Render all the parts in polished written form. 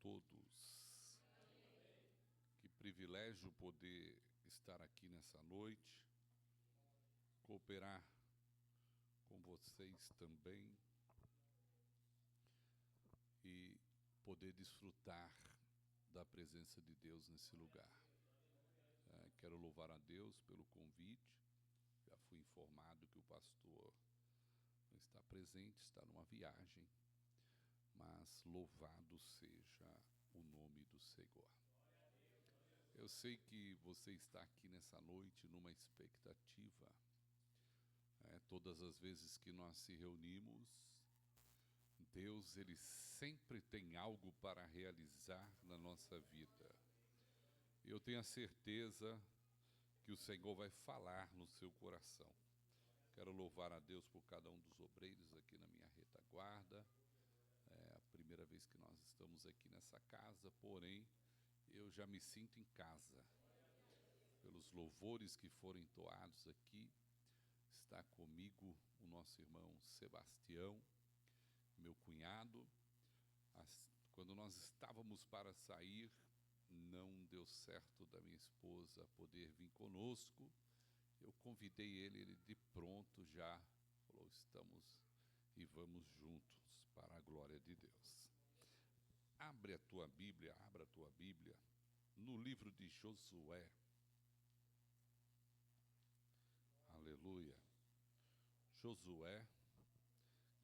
todos. Que privilégio poder estar aqui nessa noite, cooperar com vocês também e poder desfrutar da presença de Deus nesse lugar. Quero louvar a Deus pelo convite. Já fui informado que o pastor não está presente, está numa viagem, mas louvado seja o nome do Senhor. Eu sei que você está aqui nessa noite numa expectativa. Todas as vezes que nós se reunimos, Deus, Ele sempre tem algo para realizar na nossa vida. Eu tenho a certeza que o Senhor vai falar no seu coração. Quero louvar a Deus por cada um dos obreiros aqui na minha retaguarda. É a primeira vez que nós estamos aqui nessa casa, porém, eu já me sinto em casa. Pelos louvores que foram entoados aqui, está comigo o nosso irmão Sebastião, meu cunhado. Quando nós estávamos para sair, não deu certo da minha esposa poder vir conosco. Eu convidei ele de pronto já falou, estamos e vamos juntos para a glória de Deus. Abra a tua Bíblia no livro de Josué. Aleluia. Josué,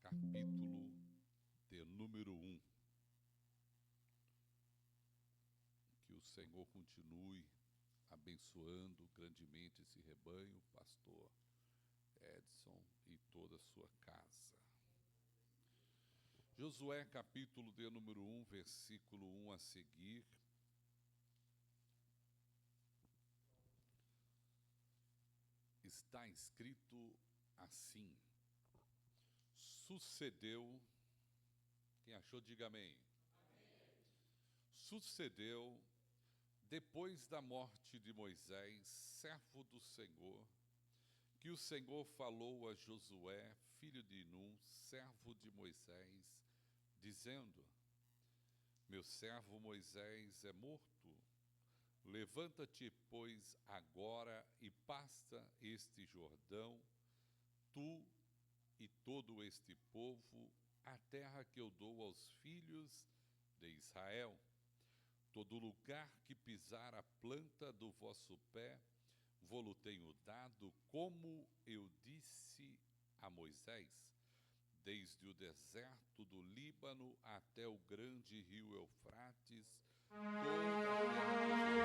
capítulo de número 1. Que o Senhor continue abençoando grandemente esse rebanho, pastor Edson e toda a sua casa. Josué, capítulo de número 1, versículo 1 a seguir. Está escrito assim: sucedeu, quem achou, diga amém. Amém. Sucedeu, depois da morte de Moisés, servo do Senhor, que o Senhor falou a Josué, filho de Num, servo de Moisés, dizendo: meu servo Moisés é morto. Levanta-te, pois, agora e passa este Jordão, tu e todo este povo, a terra que eu dou aos filhos de Israel. Todo lugar que pisar a planta do vosso pé, vô-lo tenho dado, como eu disse a Moisés, desde o deserto do Líbano até o grande rio Eufrates, toda a terra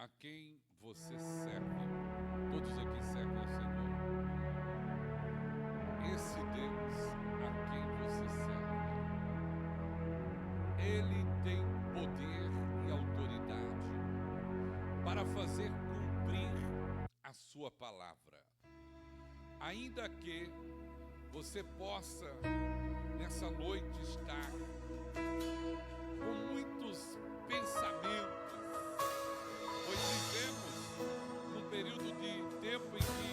a quem você serve. Todos aqui servem ao Senhor. Esse Deus a quem você serve, Ele tem poder e autoridade para fazer cumprir a sua palavra. Ainda que você possa, nessa noite, estar com muitos pensamentos, vivemos num período de tempo em que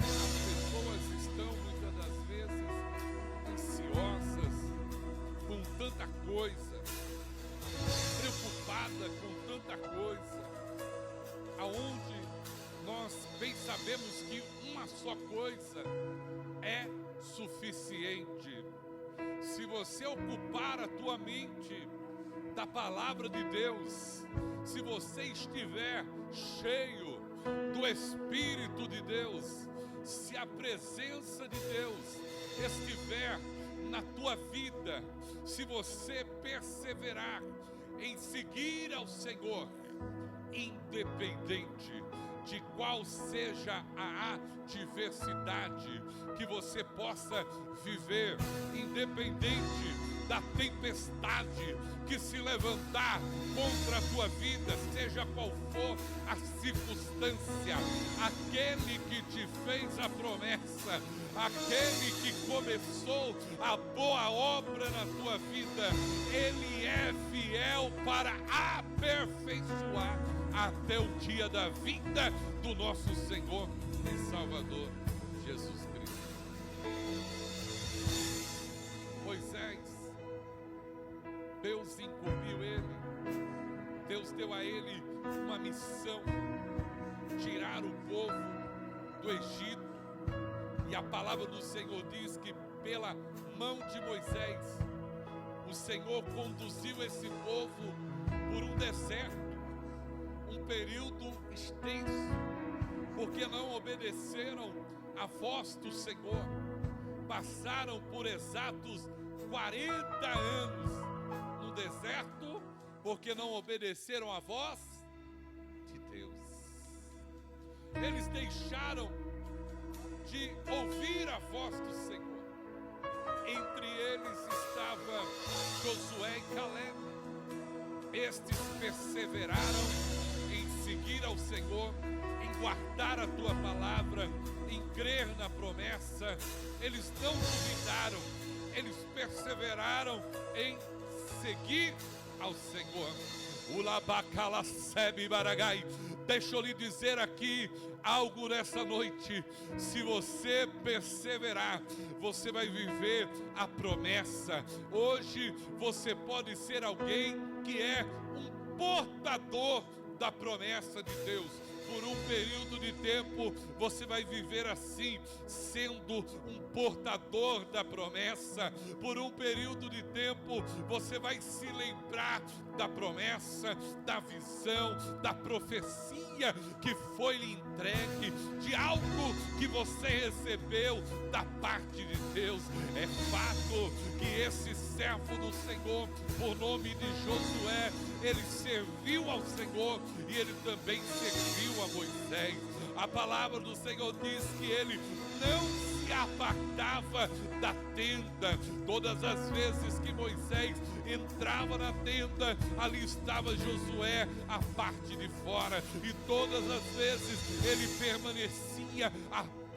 as pessoas estão, muitas das vezes, ansiosas com tanta coisa, preocupada com tanta coisa, aonde nós bem sabemos que uma só coisa é suficiente. Se você ocupar a tua mente da palavra de Deus, se você estiver cheio do Espírito de Deus, se a a presença de Deus estiver na tua vida, se você perseverar em seguir ao Senhor, independente de qual seja a adversidade que você possa viver, independente da tempestade que se levantar contra a tua vida, seja qual for a circunstância, aquele que te fez a promessa, aquele que começou a boa obra na tua vida, ele é fiel para aperfeiçoar até o dia da vinda do nosso Senhor e Salvador Jesus Cristo. Moisés, Deus incumbiu ele, Deus deu a ele uma missão: tirar o povo do Egito. E a palavra do Senhor diz que pela mão de Moisés, o Senhor conduziu esse povo por um deserto, um período extenso, porque não obedeceram a voz do Senhor. Passaram por exatos 40 anos no deserto, porque não obedeceram a voz de Deus. Eles deixaram de ouvir a voz do Senhor. Entre eles estava Josué e Caleb. Estes perseveraram em seguir ao Senhor, em guardar a tua palavra, em crer na promessa. Eles não duvidaram, eles perseveraram em seguir ao Senhor. Deixa eu lhe dizer aqui algo nessa noite: se você perseverar, você vai viver a promessa. Hoje você pode ser alguém que é um portador da promessa de Deus. Por um período de tempo você vai viver assim, sendo um portador da promessa. Por um período de tempo você vai se lembrar da promessa, da visão, da profecia que foi lhe entregue, de algo que você recebeu da parte de Deus. É fato que esse servo do Senhor, por nome de Josué, ele serviu ao Senhor e ele também serviu a Moisés. A palavra do Senhor diz que ele não se apartava da tenda. Todas as vezes que Moisés entrava na tenda, ali estava Josué à parte de fora, e todas as vezes ele permanecia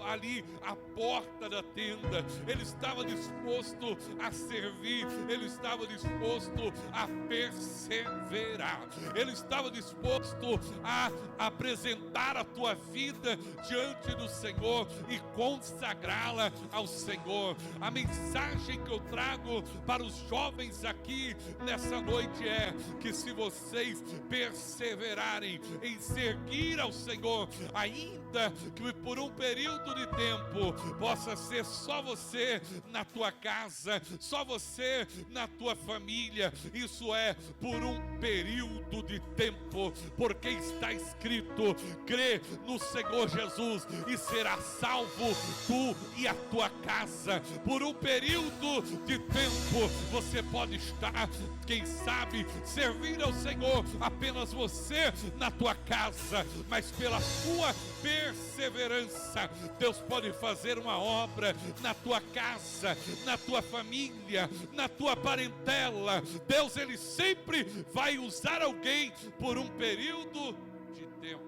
ali à porta da tenda. Ele estava disposto a servir, ele estava disposto a perseverar, ele estava disposto a apresentar a tua vida diante do Senhor e consagrá-la ao Senhor. A mensagem que eu trago para os jovens aqui nessa noite é que se vocês perseverarem em seguir ao Senhor, ainda que por um período de tempo possa ser só você na tua casa, só você na tua família, isso é por um período de tempo, porque está escrito: crê no Senhor Jesus e será salvo tu e a tua casa. Por um período de tempo você pode estar, quem sabe, servir ao Senhor apenas você na tua casa, mas pela sua perseverança, Deus pode fazer uma obra na tua casa, na tua família, na tua parentela. Deus, ele sempre vai usar alguém por um período de tempo.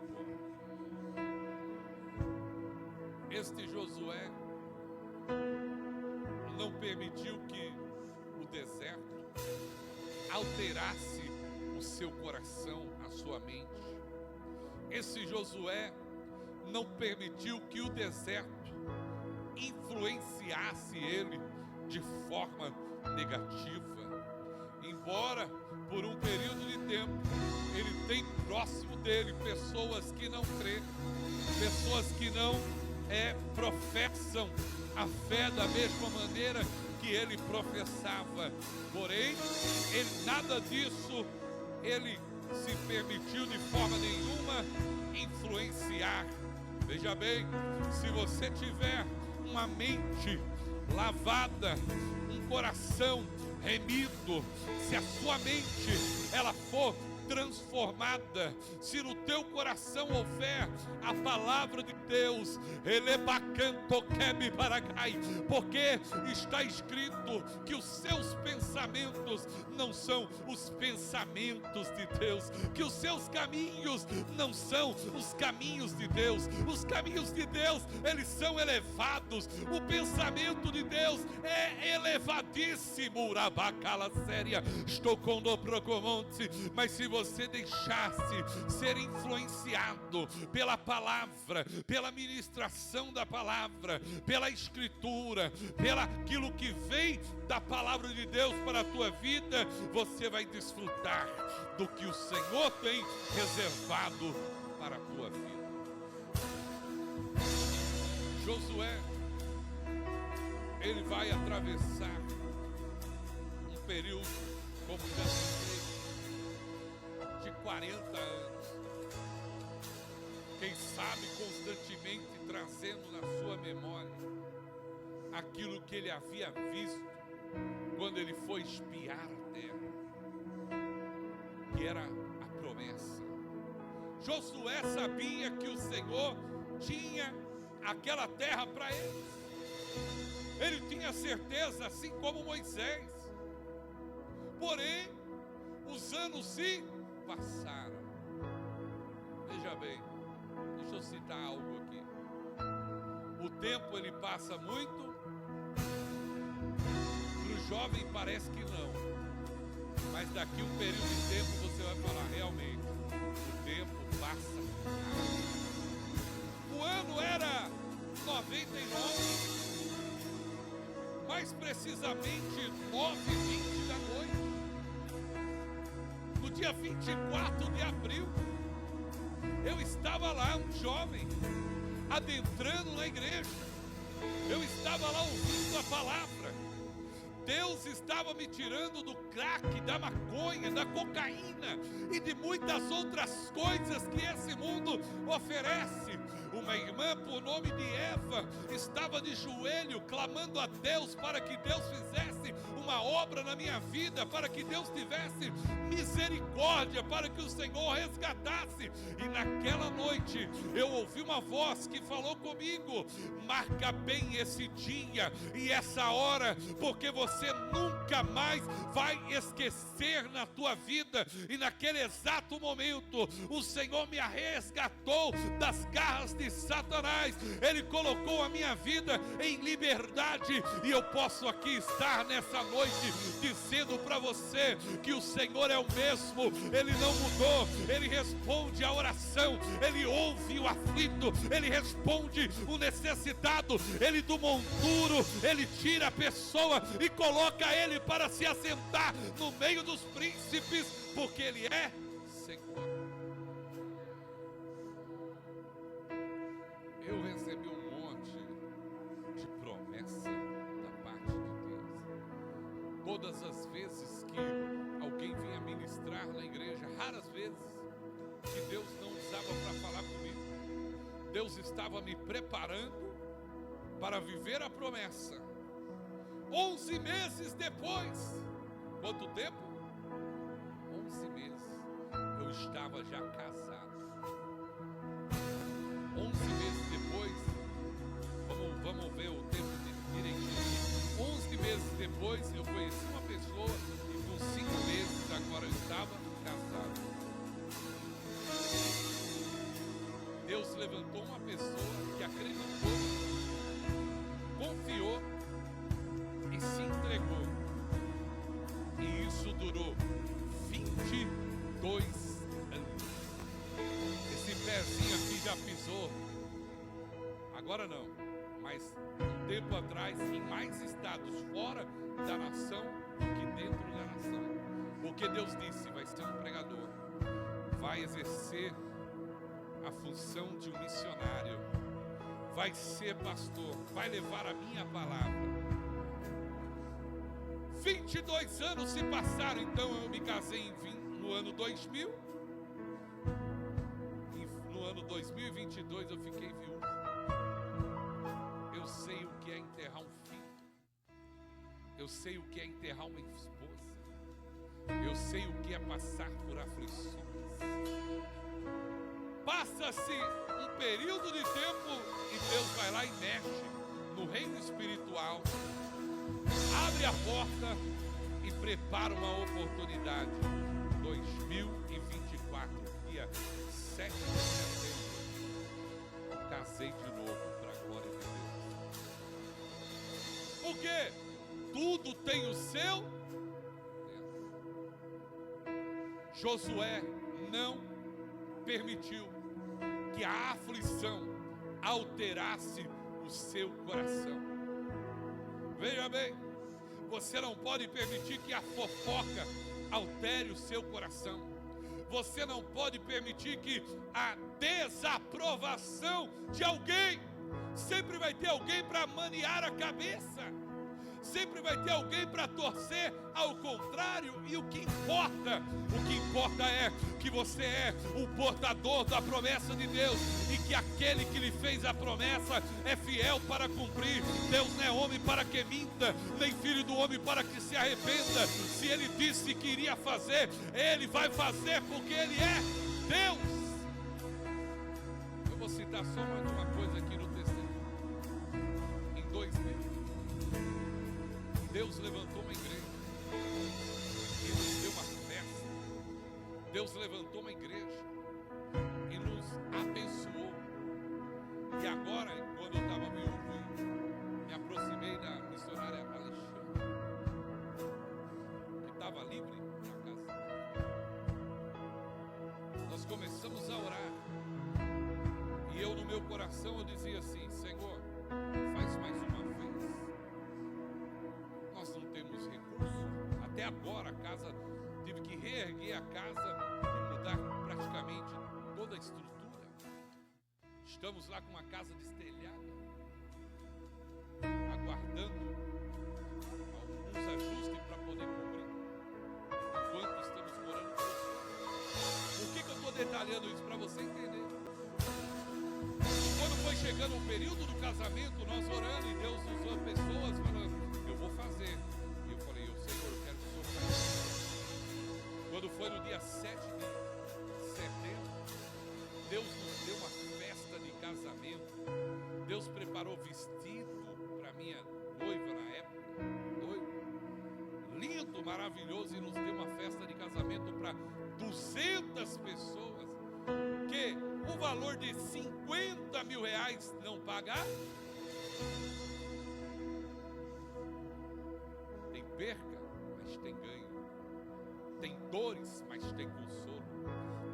Este Josué não permitiu que o deserto alterasse o seu coração, a sua mente. Esse Josué não permitiu que o deserto influenciasse ele de forma negativa. Embora por um período de tempo ele tem próximo dele pessoas que não creem, pessoas que não professam a fé da mesma maneira que ele professava. Porém, nada disso ele se permitiu de forma nenhuma influenciar. Veja bem, se você tiver uma mente lavada, um coração remido, se a sua mente ela for transformada, se no teu coração houver a palavra de Deus, porque está escrito que os seus pensamentos não são os pensamentos de Deus, que os seus caminhos não são os caminhos de Deus. Os caminhos de Deus, eles são elevados, o pensamento de Deus é elevadíssimo. Estou com do Procomonte, mas se você deixasse ser influenciado pela palavra, pela ministração da palavra, pela escritura, pela aquilo que vem da palavra de Deus para a tua vida, você vai desfrutar do que o Senhor tem reservado para a tua vida. Josué, ele vai atravessar um período, como já disse, de 40 anos, quem sabe constantemente trazendo na sua memória aquilo que ele havia visto quando ele foi espiar a terra, que era a promessa. Josué sabia que o Senhor tinha aquela terra para eles. Ele tinha certeza, assim como Moisés. Porém, os anos se passaram. Veja bem, deixa eu citar algo aqui. O tempo ele passa muito. Para o jovem parece que não, mas daqui um período de tempo você vai falar, realmente, o tempo passa rápido. O ano era 99, mais precisamente 9h20 da noite. No dia 24 de abril, eu estava lá, um jovem, adentrando na igreja. Eu estava lá ouvindo a palavra. Deus estava me tirando do crack, da maconha, da cocaína e de muitas outras coisas que esse mundo oferece. Uma irmã por nome de Eva estava de joelho clamando a Deus para que Deus fizesse uma obra na minha vida, para que Deus tivesse misericórdia, para que o Senhor resgatasse. E naquela noite eu ouvi uma voz que falou comigo: marca bem esse dia e essa hora, porque você nunca mais vai esquecer na tua vida. E naquele exato momento o Senhor me resgatou das garras de Satanás. Ele colocou a minha vida em liberdade, e eu posso aqui estar nessa noite dizendo para você que o Senhor é o mesmo, Ele não mudou. Ele responde a oração, Ele ouve o aflito, Ele responde o necessitado. Ele do monturo, Ele tira a pessoa e coloca ele para se assentar no meio dos príncipes, porque Ele é Senhor. Eu recebi um monte de promessa da parte de Deus. Todas as vezes que alguém vinha ministrar na igreja, raras vezes que Deus não usava para falar comigo. Deus estava me preparando para viver a promessa. 11 meses depois, quanto tempo? 11 meses, eu estava já casado. 11 meses depois, vamos ver o tempo direitinho. 11 meses depois, eu conheci uma pessoa e com 5 meses agora eu estava casado. Deus levantou uma pessoa que acreditou, confiou e se entregou. E isso durou 22 anos. Esse pezinho aqui já pisou, agora não, mas um tempo atrás, em mais estados fora da nação do que dentro da nação. Porque Deus disse: vai ser um pregador, vai exercer a função de um missionário, vai ser pastor, vai levar a minha palavra. 22 anos se passaram. Então eu me casei no ano 2000. E no ano 2022 eu fiquei viúvo. Eu sei o que é enterrar uma esposa. Eu sei o que é passar por aflições. Passa-se um período de tempo e Deus vai lá e mexe no reino espiritual, abre a porta e prepara uma oportunidade. 2024, dia 7 de setembro, casei de novo, para a glória de Deus. Por quê? Tudo tem o seu tempo. Josué não permitiu que a aflição alterasse o seu coração. Veja bem, você não pode permitir que a fofoca altere o seu coração. Você não pode permitir que a desaprovação de alguém, sempre vai ter alguém para maniar a cabeça, sempre vai ter alguém para torcer ao contrário. E o que importa é que você é o portador da promessa de Deus, e que aquele que lhe fez a promessa é fiel para cumprir. Deus não é homem para que minta, nem filho do homem para que se arrependa. Se ele disse que iria fazer, ele vai fazer, porque ele é Deus. Eu vou citar só mais uma coisa aqui no testemunho. Em 2000, Deus levantou uma igreja e nos deu uma festa. Deus levantou uma igreja e nos abençoou. E agora, quando eu estava viúvo, me aproximei da missionária Alexandre, que estava livre na casa. Nós começamos a orar. E eu, no meu coração, eu dizia assim: Senhor, faz mais uma vez. Nós não temos recurso. Até agora a casa, tive que reerguer a casa e mudar praticamente toda a estrutura. Estamos lá com uma casa destelhada, aguardando alguns ajustes para poder cobrir, enquanto estamos morando com você. Por que eu estou detalhando isso? Para você entender. Quando foi chegando o período do casamento, nós orando, e Deus usou pessoas falando: eu vou fazer. E eu falei: Senhor, eu quero que o Senhor faça. Quando foi no dia 7 de setembro, Deus nos deu uma festa de casamento. Deus preparou vestido para minha noiva na época, lindo, maravilhoso, e nos deu uma festa de casamento para 200 pessoas, que o valor de 50 mil reais não pagar. Tem perca, mas tem ganho. Tem dores, mas tem consolo.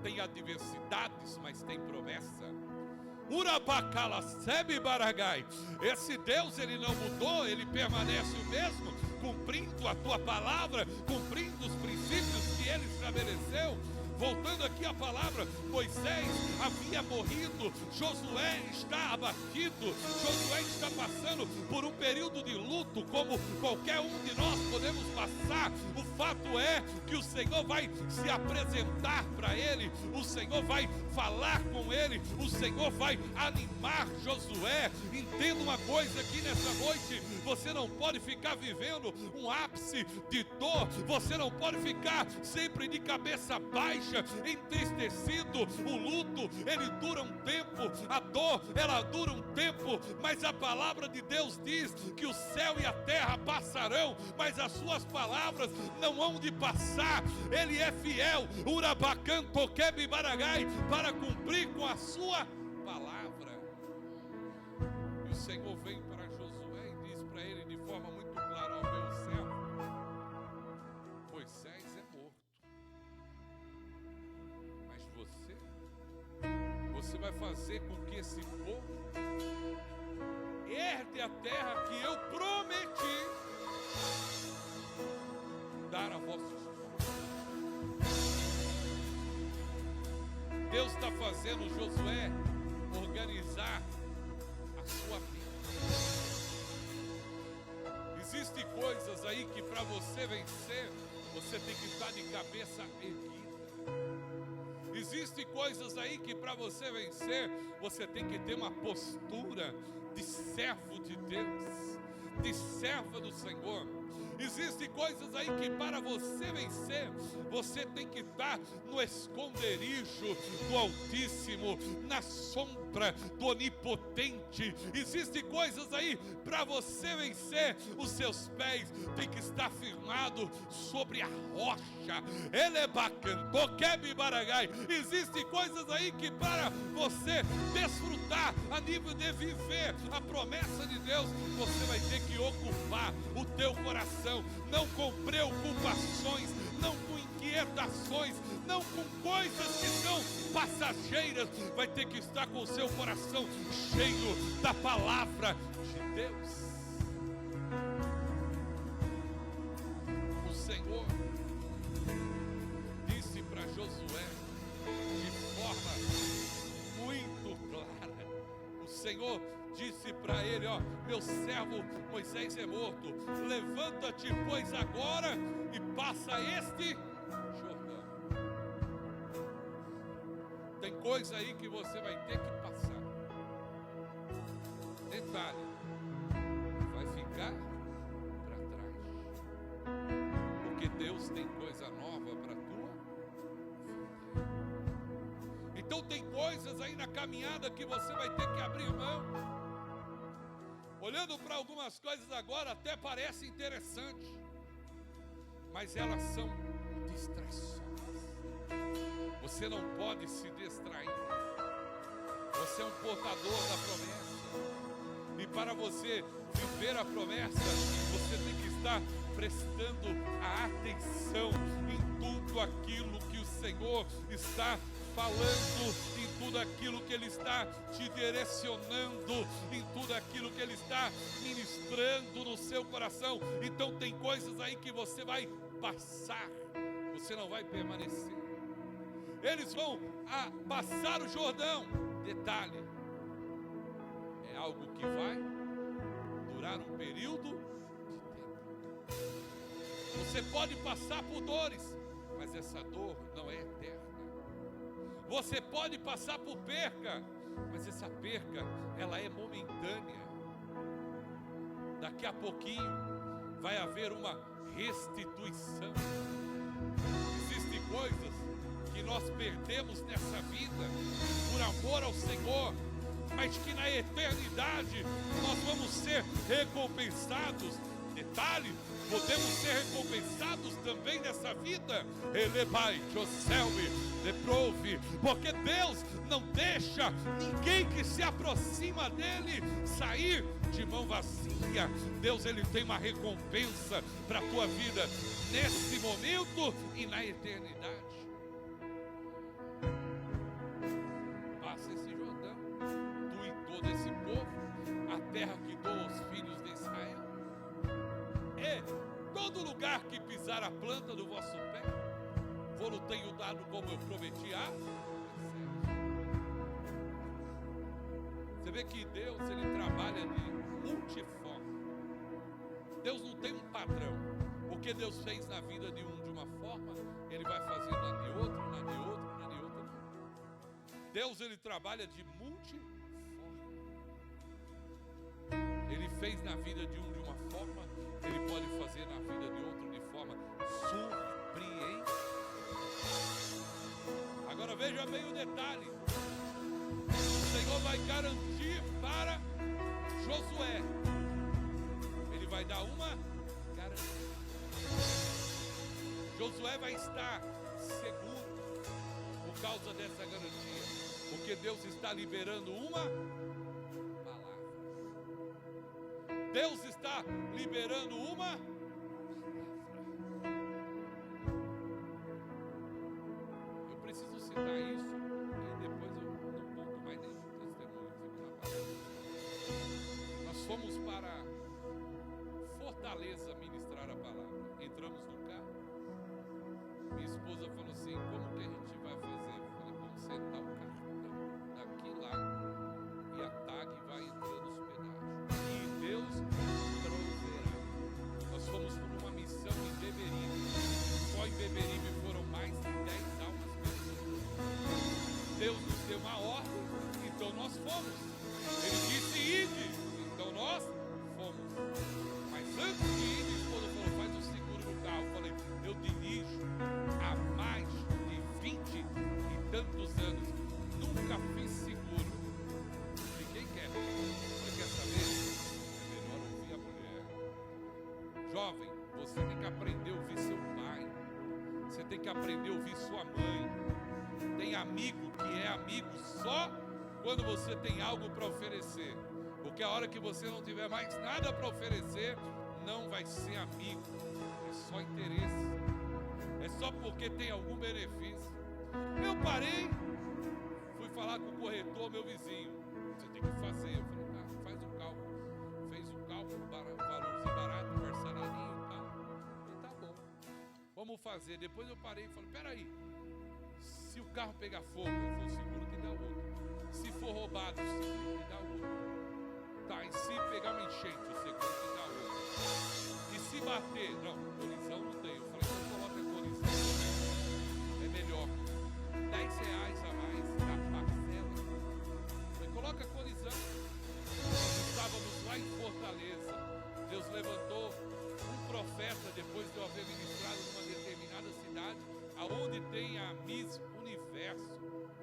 Tem adversidades, mas tem promessa. Urabacalacebe Baragai. Esse Deus, ele não mudou, ele permanece o mesmo, cumprindo a tua palavra, cumprindo os princípios que ele estabeleceu. Voltando aqui à palavra, Moisés havia morrido, Josué está abatido, Josué está passando por um período de luto, como qualquer um de nós podemos passar. O fato é que o Senhor vai se apresentar para ele, o Senhor vai falar com ele, o Senhor vai animar Josué. Entenda uma coisa aqui nessa noite: você não pode ficar vivendo um ápice de dor, você não pode ficar sempre de cabeça baixa, entristecido. O luto, ele dura um tempo, a dor, ela dura um tempo, mas a palavra de Deus diz que o céu e a terra passarão, mas as suas palavras não hão de passar. Ele é fiel, Urabacan Toquebe Baragai, para cumprir com a sua palavra. E o Senhor vem para Josué e diz para ele de forma muito clara: ao meu servo Moisés é morto, mas você vai fazer com que esse povo herde a terra que eu prometi dar a vossos filhos. Deus está fazendo Josué organizar a sua vida. Existem coisas aí que para você vencer, você tem que estar de cabeça erguida. Existem coisas aí que para você vencer, você tem que ter uma postura de servo de Deus, de serva do Senhor. Existem coisas aí que para você vencer, você tem que estar no esconderijo do Altíssimo, na sombra do Onipotente. Existem coisas aí para você vencer, os seus pés têm que estar firmados sobre a rocha. Ele é bacana, toquebe baragai. Existem coisas aí que para você desfrutar a nível de viver a promessa de Deus, você vai ter que ocupar o teu coração, não com preocupações, não com inquietações, não com coisas que são passageiras. Vai ter que estar com o seu coração cheio da palavra de Deus. O Senhor disse para Josué de forma muito clara. O Senhor disse para ele: ó, meu servo Moisés é morto, levanta-te pois agora e passa este Jordão. Tem coisa aí que você vai ter que passar. Detalhe, vai ficar para trás, porque Deus tem coisa nova para tua vida. Então tem coisas aí na caminhada que você vai ter que abrir mão. Olhando para algumas coisas agora até parece interessante, mas elas são distrações. Você não pode se distrair. Você é um portador da promessa, e para você viver a promessa, você tem que estar prestando a atenção em tudo aquilo que o Senhor está falando, em tudo aquilo que Ele está te direcionando, em tudo aquilo que Ele está ministrando no seu coração. Então tem coisas aí que você vai passar, você não vai permanecer. Eles vão passar o Jordão. Detalhe, é algo que vai durar um período de tempo. Você pode passar por dores, mas essa dor não é eterna. Você pode passar por perca, mas essa perca, ela é momentânea. Daqui a pouquinho vai haver uma restituição. Existem coisas que nós perdemos nessa vida por amor ao Senhor, mas que na eternidade nós vamos ser recompensados. Detalhe, podemos ser recompensados também nessa vida. Elebai, Joselme, Leprove, porque Deus não deixa ninguém que se aproxima dele sair de mão vazia. Deus, ele tem uma recompensa para a tua vida nesse momento e na eternidade. Passa esse Jordão, tu e todo esse povo, a terra que dou aos filhos de Israel. Todo lugar que pisar a planta do vosso pé, vou-lo tenho dado como eu prometi a vocês. Você vê que Deus, ele trabalha de multiforme. Deus não tem um padrão. O que Deus fez na vida de uma forma, ele vai fazer na de outra, na de outra, na de outra. Deus, ele trabalha de multiforme. Ele fez na vida de uma forma, ele pode fazer na vida de outro de forma surpreendente. Agora veja bem o detalhe. O Senhor vai garantir para Josué. Ele vai dar uma garantia. Josué vai estar seguro por causa dessa garantia, porque Deus está liberando uma palavra. Deus está liberando uma palavra. Eu preciso citar isso e depois eu não conto mais nenhum testemunho, fico na palavra. Nós fomos para Fortaleza ministrar a palavra. Entramos no carro. Minha esposa falou assim: como que a gente vai fazer? Eu falei: vamos sentar o cartão daqui lá e a TAG vai entrar nos pedágios. E Deus proverá. Nós fomos por uma missão em Beberibe. Só em Beberibe foram mais de 10 almas perdidas. Deus nos deu uma ordem, então nós fomos. Ele disse: ide, então nós fomos. Mas antes de ir, minha esposa falou: jovem, você tem que aprender a ouvir seu pai. Você tem que aprender a ouvir sua mãe. Tem amigo que é amigo só quando você tem algo para oferecer. Porque a hora que você não tiver mais nada para oferecer, não vai ser amigo. É só interesse. É só porque tem algum benefício. Eu parei, fui falar com o corretor, meu vizinho. Você tem que fazer. Eu falei, tá, faz o cálculo. Fez o cálculo, valorzinho barato, parceladinho e tal. Eu falei, tá bom, vamos fazer. Depois eu parei e falei, peraí, se o carro pegar fogo, eu falei, o seguro que dá outro. Se for roubado, o seguro que dá outro. Tá, e se pegar uma enchente, o seguro que dá outro. E se bater, não, colisão não tem. Eu falei, então coloca colisão, é melhor. R$10 a mais na parcela. Eu falei, coloca colisão. Nós estávamos lá em Fortaleza. Deus levantou um profeta depois de eu haver ministrado numa determinada cidade, aonde tem a Miss Universo.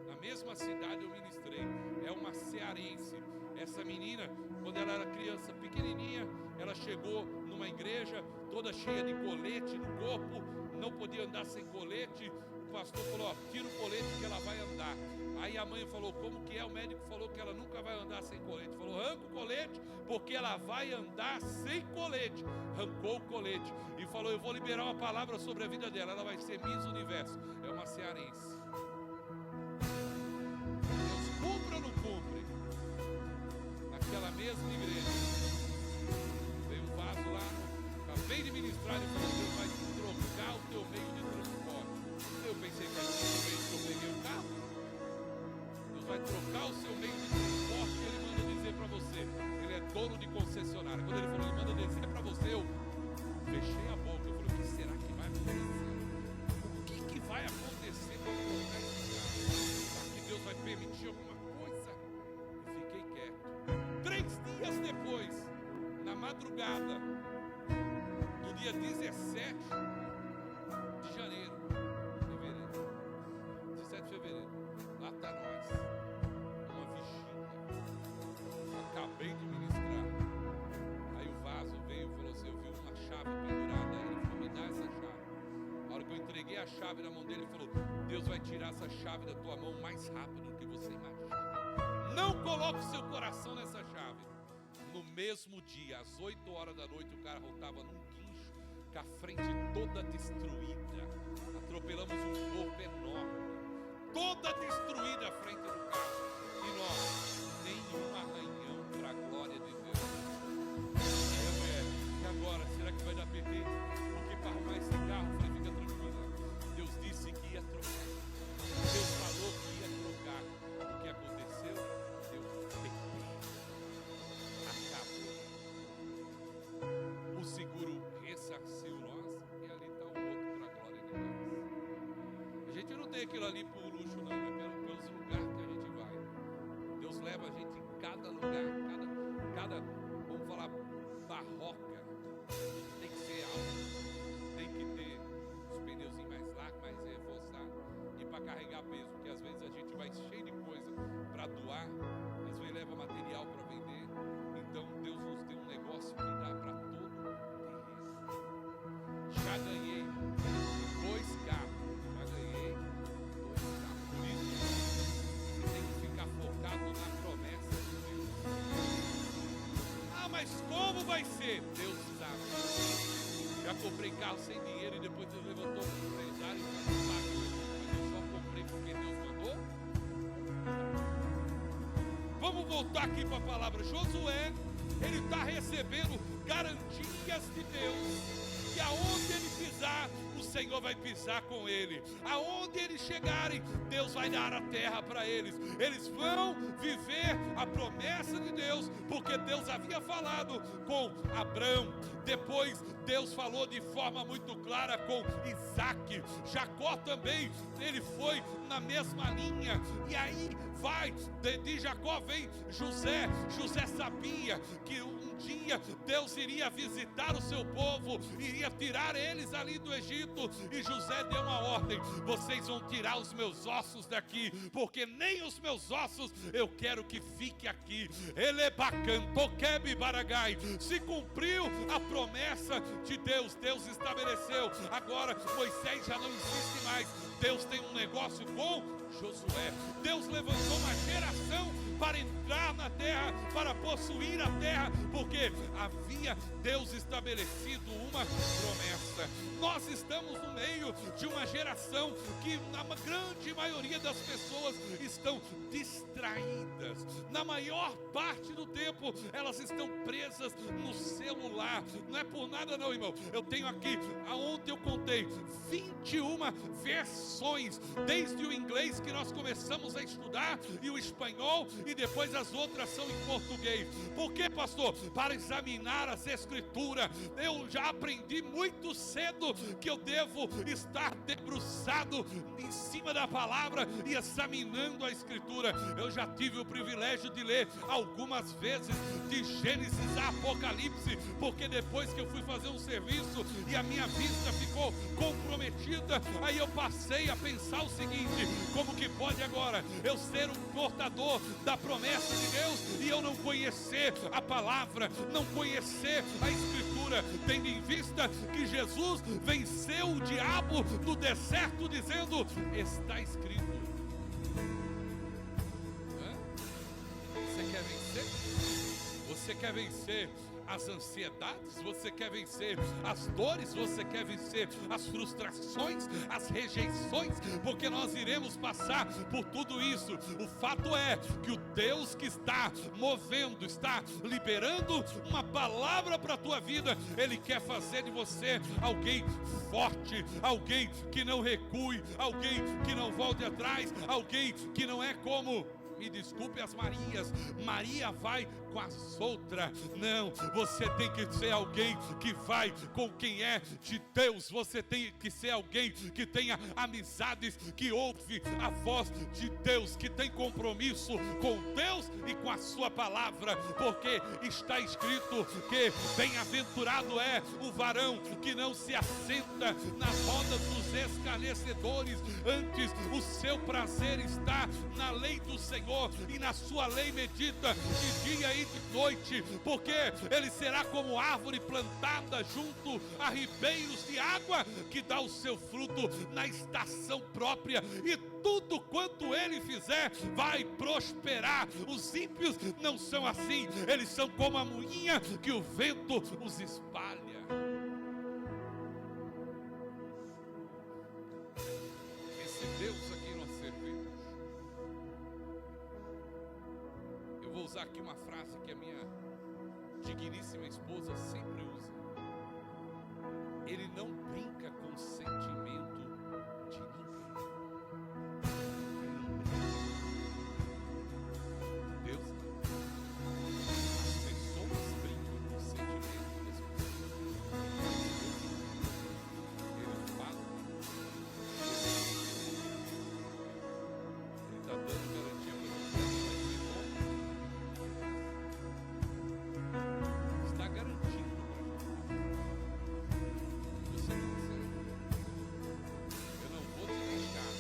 Na mesma cidade eu ministrei. É uma cearense. Essa menina, quando ela era criança pequenininha, ela chegou numa igreja toda cheia de colete no corpo, não podia andar sem colete. O pastor falou, ó, tira o colete que ela vai andar. Aí a mãe falou, como que é? O médico falou que ela nunca vai andar sem colete. Falou, arranca o colete, porque ela vai andar sem colete. Arrancou o colete e falou, eu vou liberar uma palavra sobre a vida dela. Ela vai ser Miss Universo. É uma cearense. Deus cumpre ou não cumpre? Naquela mesma igreja veio um vaso lá, acabei de ministrar e falou, Deus vai trocar o teu meio de transporte. Eu pensei que era o meio que eu peguei o carro. Deus vai trocar o seu meio de transporte. Ele manda dizer para você, ele é dono de concessionária. Quando ele falou, ele manda dizer para você, eu fechei a boca. Eu falei, o que será que vai acontecer? O que vai acontecer quando eu trocar esse carro? Será que Deus vai permitir alguma coisa? E fiquei quieto. 3 dias depois, na madrugada, no dia 17 de janeiro, 17 de fevereiro, lá está nós, uma vigília. Acabei de ministrar. Aí o vaso veio e falou assim, eu vi uma chave pendurada. Aí ele falou, me dá essa chave. A hora que eu entreguei a chave na mão dele, ele falou, Deus vai tirar essa chave da tua mão mais rápido do que você imagina. Não coloque o seu coração nessa chave. No mesmo dia, às 8 horas da noite, o carro estava num guincho, com a frente toda destruída. Atropelamos um corpo enorme, toda destruída a frente do carro. E nós, nenhum arranhão para a glória de Deus. E agora, será que vai dar PT? Porque para arrumar esse carro, eu falei, fica tranquila. Deus disse que ia trocar. Deus falou que ia trocar. O que aconteceu? Deu PT. Acabou. O seguro ressarciu nós e ali está o outro para a glória de Deus. A gente não tem aquilo ali por luxo, não, é pelos lugares que a gente vai. Deus leva a gente em cada lugar, cada vamos falar, barroca. Tem que ser alto, tem que ter os pneuzinhos mais largos, mais reforçados e para carregar peso, porque às vezes a gente vai cheio de coisa para doar, às vezes leva material para vender. Então Deus nos deu um negócio que dá para todo o terreno. Já ganhei 2 carros. Já ganhei 2 carros. Por isso, você tem que ficar focado na promessa de Deus. Ah, mas como vai ser? Deus sabe. Já comprei carro sem dinheiro e depois Deus levantou o empresário e pagou. Mas eu só comprei porque Deus mandou. Vamos voltar aqui para a palavra. Josué, ele está recebendo garantias de Deus. Que aonde ele pisar, o Senhor vai pisar com ele. Aonde eles chegarem, Deus vai dar a terra para eles. Eles vão viver a promessa de Deus, porque Deus havia falado com Abrão. Depois Deus falou de forma muito clara com Isaac. Jacó também, ele foi na mesma linha. E aí vai, de Jacó vem José. José sabia que um dia dia Deus iria visitar o seu povo, iria tirar eles ali do Egito, e José deu uma ordem: vocês vão tirar os meus ossos daqui, porque nem os meus ossos eu quero que fique aqui. Se cumpriu a promessa de Deus, Deus estabeleceu. Agora Moisés já não insiste mais, Deus tem um negócio com Josué. Deus levantou uma geração para entrar na terra, para possuir a terra, porque havia Deus estabelecido uma promessa. Nós estamos no meio de uma geração que na grande maioria das pessoas estão distraídas. Na maior parte do tempo elas estão presas no celular. Não é por nada não, irmão. Eu tenho aqui, ontem eu contei 21 versões, desde o inglês que nós começamos a estudar, e o espanhol, e depois as outras são em português. Por quê, pastor? Para examinar as escrituras. Eu já aprendi muito cedo que eu devo estar debruçado em cima da palavra e examinando a escritura. Eu já tive o privilégio de ler algumas vezes de Gênesis a Apocalipse, porque depois que eu fui fazer um serviço e a minha vista ficou comprometida, aí eu passei a pensar o seguinte: como que pode agora eu ser um portador da promessa de Deus e eu não conhecer a palavra, não conhecer a escritura, tendo em vista que Jesus venceu o diabo no deserto dizendo: está escrito. Você quer vencer? Você quer vencer as ansiedades? Você quer vencer as dores? Você quer vencer as frustrações, as rejeições? Porque nós iremos passar por tudo isso. O fato é que o Deus que está movendo, está liberando uma palavra para a tua vida, Ele quer fazer de você alguém forte, alguém que não recue, alguém que não volte atrás, alguém que não é como... Me desculpe as Marias, Maria vai com as outras. Não, você tem que ser alguém que vai com quem é de Deus. Você tem que ser alguém que tenha amizades, que ouve a voz de Deus, que tem compromisso com Deus e com a sua palavra, porque está escrito que bem-aventurado é o varão que não se assenta na roda dos escarnecedores, antes o seu prazer está na lei do Senhor, e na sua lei medita de dia e de noite, porque ele será como árvore plantada junto a ribeiros de água, que dá o seu fruto na estação própria, e tudo quanto ele fizer vai prosperar. Os ímpios não são assim, eles são como a moinha que o vento os espalha. Esse Deus aqui nós servimos. Eu vou usar aqui uma frase que a minha digníssima esposa sempre usa: ele não brinca com o sentimento de ninguém. Deus, as pessoas brincam com o sentimento das pessoas. Ele fala, ele está dando garantia para você, está garantindo você não dizer: eu não vou te deixar,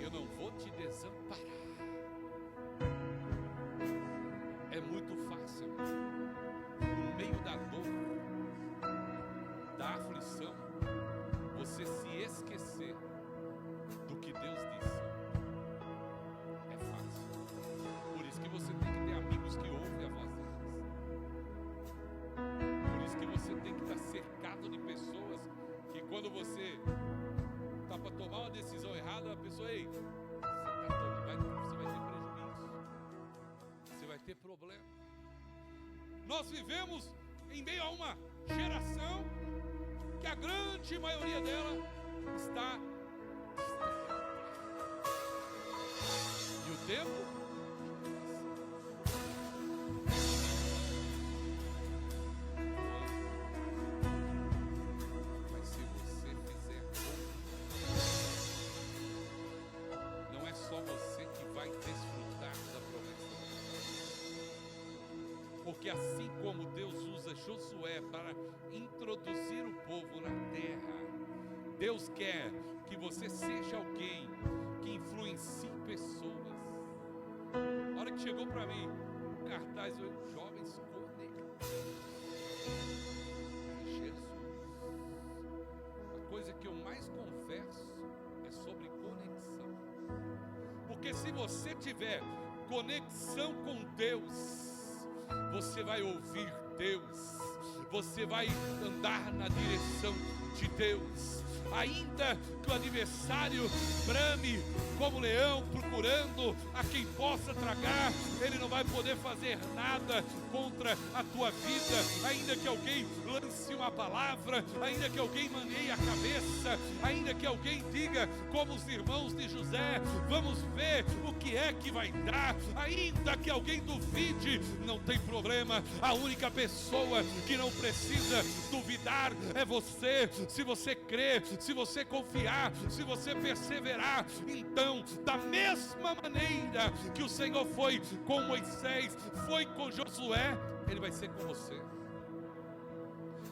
eu não vou te desamparar. É muito fácil, no meio da dor, da aflição, você se esquecer do que Deus disse. É fácil. Por isso que você tem que ter amigos que ouvem a voz deles. Por isso que você tem que estar cercado de pessoas que, quando você está para tomar uma decisão errada, a pessoa: ei, você vai ter prejuízo, você vai ter problema. Nós vivemos em meio a uma geração que a grande maioria dela está distraída. E o tempo mas se você fizer pouco, não é só você que vai desfrutar da promessa, porque Porque assim como Deus usa Josué para introduzir o povo na terra, Deus quer que você seja alguém que influencie pessoas. A hora que chegou para mim o cartaz, jovens conectados. Jesus, a coisa que eu mais converso é sobre conexão. Porque se você tiver conexão com Deus, você vai ouvir Deus, você vai andar na direção de Deus. Ainda que o adversário brame como leão procurando a quem possa tragar, ele não vai poder fazer nada contra a tua vida. Ainda que alguém lance uma palavra, ainda que alguém maneie a cabeça, ainda que alguém diga como os irmãos de José, vamos ver o que é que vai dar, ainda que alguém duvide, não tem problema. A única pessoa que não precisa duvidar é você. Se você crer, se você confiar, se você perseverar, então da mesma maneira que o Senhor foi com Moisés, foi com Josué, Ele vai ser com você.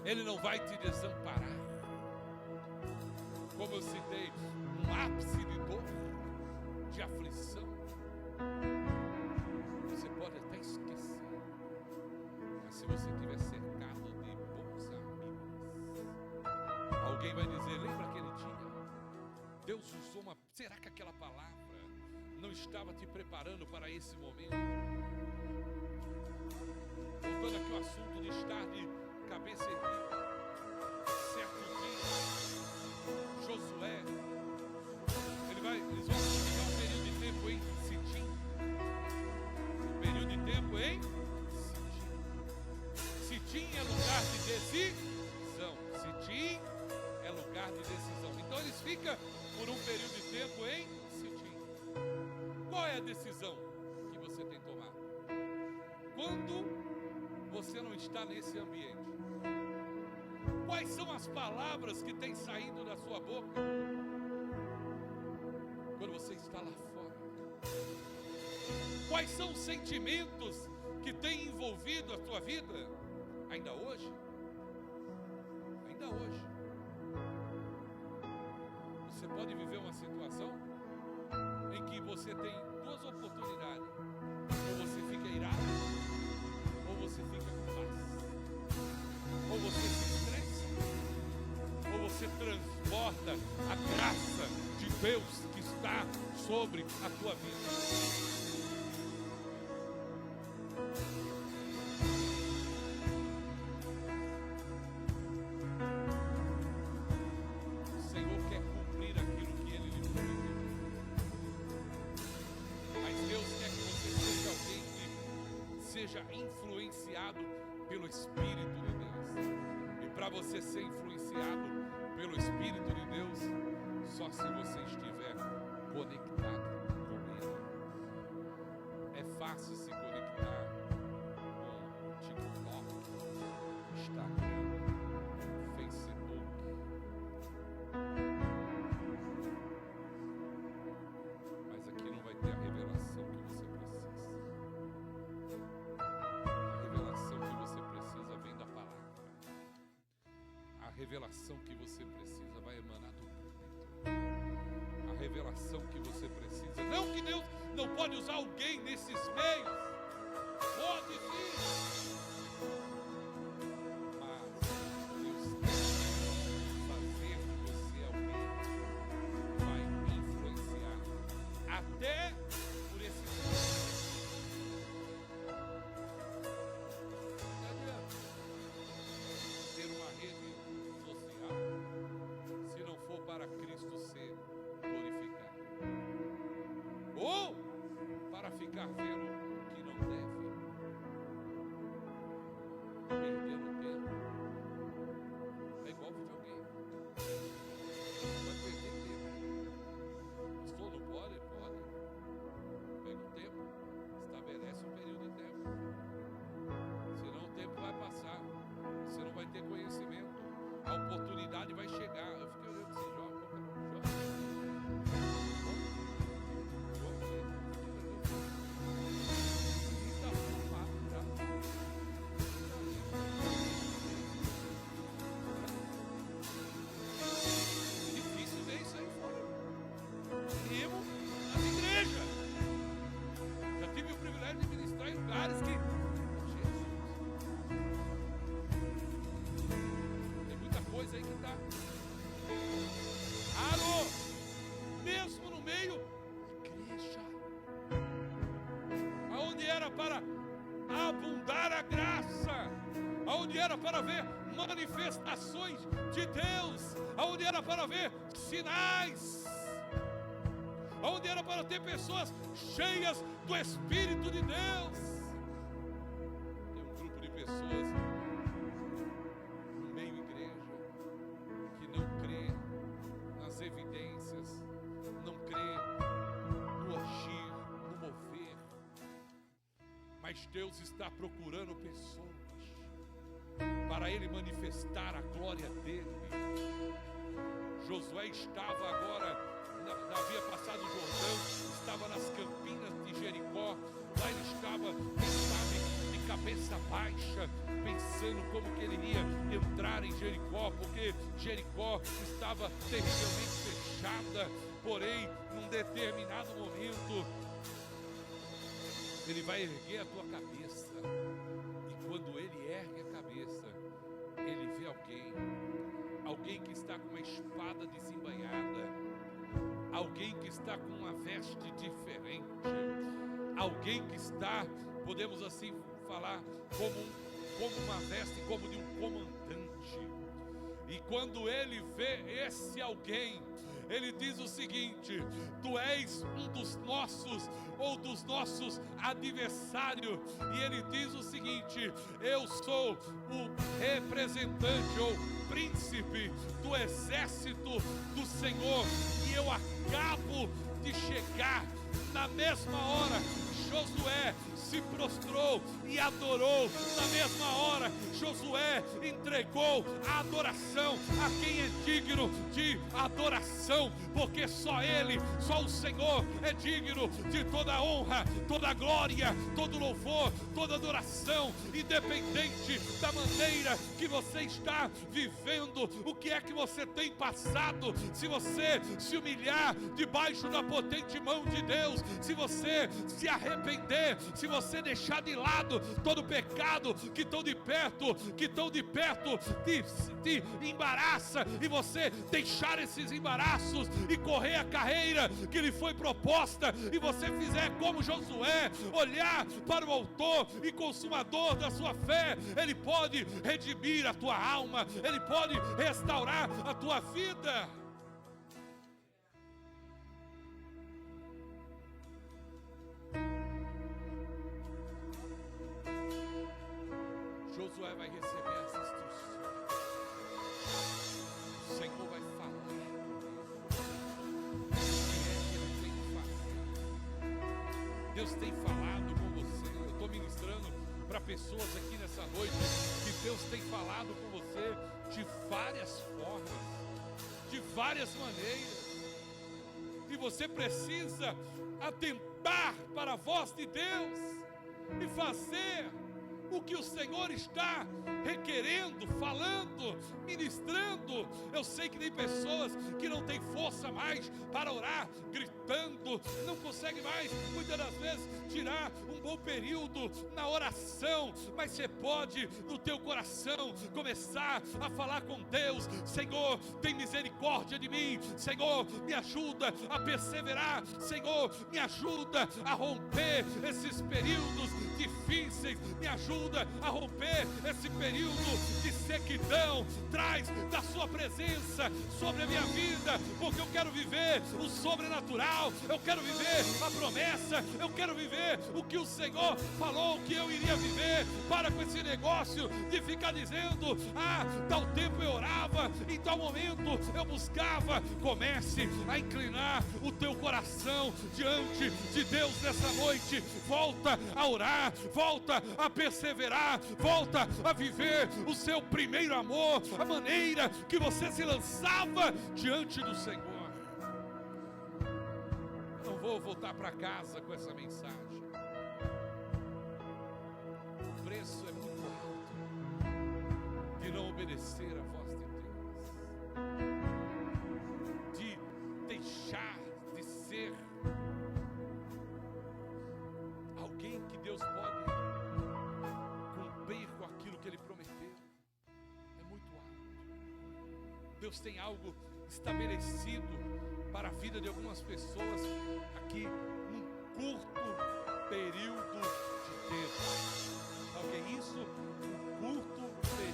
Ele não vai te desamparar. Como eu citei, um ápice de dor, de aflição, você pode até esquecer, mas se você estiver cercado de bons amigos, alguém vai dizer, lembra aquele dia? Deus usou uma... Será que aquela palavra não estava te preparando para esse momento? Voltando aqui ao assunto de estar de cabeça erguida. Certo dia, Josué, eles vão ficar um período de tempo em Sitim. Um período de tempo em Sitim. Sitim é lugar de decisão. Sitim é lugar de decisão. Então eles ficam por um período de tempo em Sitim. Qual é a decisão que você tem tomado? Quando você não está nesse ambiente, quais são as palavras que têm saído da sua boca quando você está lá fora? Quais são os sentimentos que têm envolvido a sua vida ainda hoje? Ainda hoje. Você pode viver uma situação em que você tem duas oportunidades: ou você fica irado, ou você fica com paz. Ou você se estressa, ou você transborda a graça de Deus que está sobre a tua vida. Seja influenciado pelo Espírito de Deus. E para você ser influenciado pelo Espírito de Deus, só se você estiver conectado com Ele. É fácil se conectar com TikTok, Instagram, Facebook. Mas aqui não vai ter a revelação que você precisa. A revelação que você precisa vai emanar do púlpito. A revelação que você precisa. Não que Deus não pode usar alguém nesses meios. Pode sim. Mas Deus quer fazer de você alguém que vai influenciar até por esse mundo. Não adianta ter uma rede social se não for para Cristo ser glorificado, ou para ficar vendo o que não deve. aonde era para ver manifestações de Deus, aonde era para ver sinais, aonde era para ter pessoas cheias do Espírito de Deus. Tem um grupo de pessoas no meio igreja que não crê nas evidências, não crê no agir, no mover, mas Deus está procurando pessoas para Ele manifestar a glória dEle. Josué estava agora, havia passado o Jordão, estava nas campinas de Jericó. Lá ele estava, quem sabe, de cabeça baixa, pensando como que ele iria entrar em Jericó, porque Jericó estava terrivelmente fechada. Porém, num determinado momento, Ele vai erguer a tua cabeça, e quando Ele ergue a cabeça, Ele vê alguém que está com uma espada desembainhada, alguém que está com uma veste diferente, alguém que está, podemos assim falar, como uma veste como de um comandante. E quando Ele vê esse alguém, Ele diz o seguinte: tu és um dos nossos, ou dos nossos adversários. E Ele diz o seguinte: eu sou o representante ou príncipe do exército do Senhor, e eu acabo de chegar. Na mesma hora, Josué se prostrou e adorou. Na mesma hora, Josué entregou a adoração a quem é digno de adoração, porque só Ele, só o Senhor é digno de toda honra, toda glória, todo louvor, toda adoração, independente da maneira que você está vivendo, o que é que você tem passado. Se você se humilhar debaixo da potente mão de Deus, se você se arrepender, se você deixar de lado todo pecado que tão de perto te embaraça, e você deixar esses embaraços e correr a carreira que lhe foi proposta, e você fizer como Josué, olhar para o autor e consumador da sua fé, Ele pode redimir a tua alma, Ele pode restaurar a tua vida. Josué vai receber essa instrução. O Senhor vai falar com ele. O que é que Ele tem que fazer? Deus tem falado com você. Eu estou ministrando para pessoas aqui nessa noite que Deus tem falado com você de várias formas, de várias maneiras. E você precisa atentar para a voz de Deus e fazer o que o Senhor está requerendo, falando, ministrando. Eu sei que tem pessoas que não têm força mais para orar, gritando, não consegue mais, muitas das vezes, tirar um bom período na oração, mas você pode, no teu coração, começar a falar com Deus: Senhor, tem misericórdia de mim, Senhor, me ajuda a perseverar, Senhor, me ajuda a romper esses períodos difíceis, me ajuda a romper esse período de sequidão. Traz da sua presença sobre a minha vida, porque eu quero viver o sobrenatural, eu quero viver a promessa, eu quero viver o que o Senhor falou que eu iria viver. Para com esse negócio de ficar dizendo: ah, tal tempo eu orava, em tal momento eu buscava. Comece a inclinar o teu coração diante de Deus nessa noite. Volta a orar, volta a perseverar, volta a viver o seu primeiro amor, a maneira que você se lançava diante do Senhor. Não vou voltar para casa com essa mensagem. O preço é muito alto de não obedecer a voz de Deus, de deixar de ser alguém que Deus pode cumprir com aquilo que Ele prometeu. É muito alto. Deus tem algo estabelecido para a vida de algumas pessoas aqui num curto período de tempo. Sabe o que é isso? Um curto período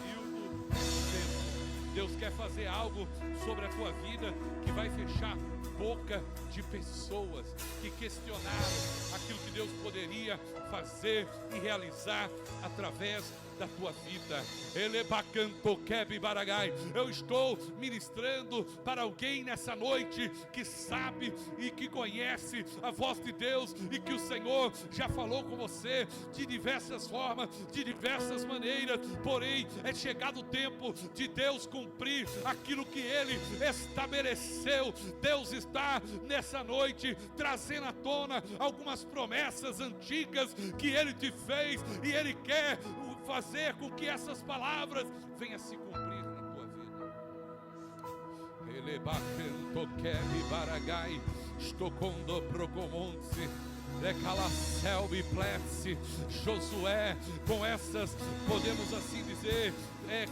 Deus quer fazer algo sobre a tua vida que vai fechar boca de pessoas que questionaram aquilo que Deus poderia fazer e realizar através da tua vida. Eu estou ministrando para alguém nessa noite que sabe e que conhece a voz de Deus e que o Senhor já falou com você de diversas formas, de diversas maneiras, porém é chegado o tempo de Deus cumprir aquilo que Ele estabeleceu. Deus está nessa noite trazendo à tona algumas promessas antigas que Ele te fez e Ele quer fazer com que essas palavras venham a se cumprir na tua vida. Josué, com essas, podemos assim dizer,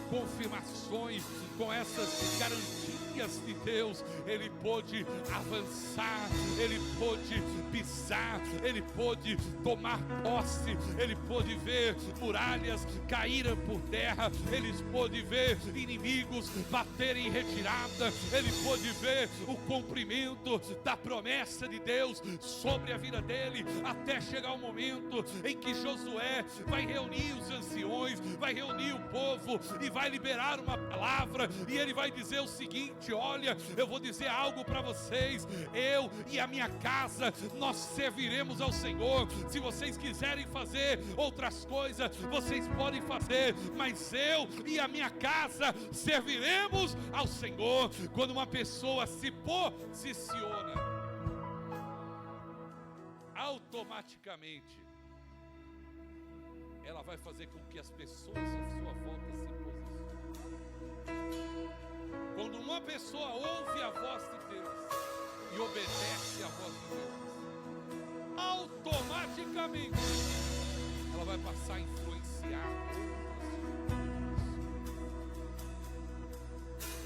confirmações, com essas garantias de Deus, ele pôde avançar, ele pôde pisar, ele pôde tomar posse, ele pôde ver muralhas caírem por terra, ele pôde ver inimigos baterem em retirada, ele pôde ver o cumprimento da promessa de Deus sobre a vida dele, até chegar o momento em que Josué vai reunir os anciões, vai reunir o povo e vai liberar uma palavra, e ele vai dizer o seguinte: olha, eu vou dizer algo para vocês, eu e a minha casa, nós serviremos ao Senhor. Se vocês quiserem fazer outras coisas, vocês podem fazer, mas eu e a minha casa serviremos ao Senhor. Quando uma pessoa se posiciona, automaticamente ela vai fazer com que as pessoas à sua volta se posicionem. Quando uma pessoa ouve a voz de Deus e obedece a voz de Deus, automaticamente ela vai passar a influenciar outras.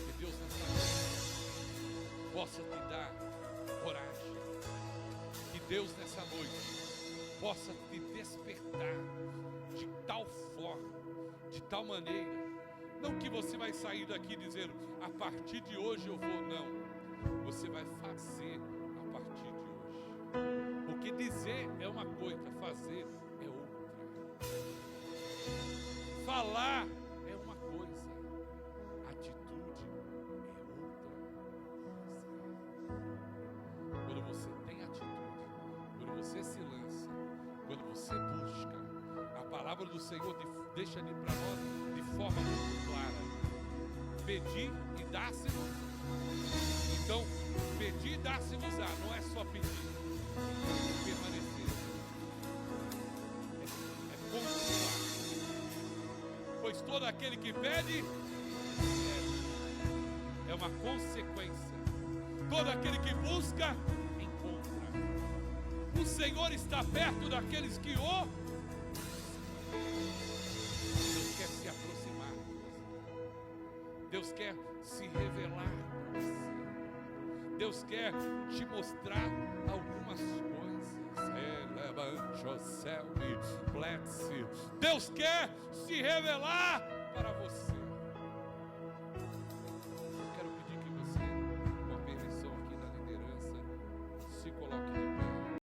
Que Deus nessa noite possa te dar coragem. Que Deus nessa noite possa te despertar de tal forma, de tal maneira. Não que você vai sair daqui dizendo, a partir de hoje eu vou, não. Você vai fazer a partir de hoje. Porque dizer é uma coisa, fazer é outra. Falar é uma coisa, atitude é outra. Quando você tem atitude, quando você se lança, quando você busca, a palavra do Senhor deixa ali para nós de forma muito clara: pedir e dar-se-vos. Então, pedir e dar-se-vos-á não é só pedir, é permanecer, é continuar. Pois todo aquele que pede, é uma consequência. Todo aquele que busca, encontra. O Senhor está perto daqueles que o quer se aproximar de você. Deus quer se revelar para você. Deus quer te mostrar algumas coisas. Deus quer se revelar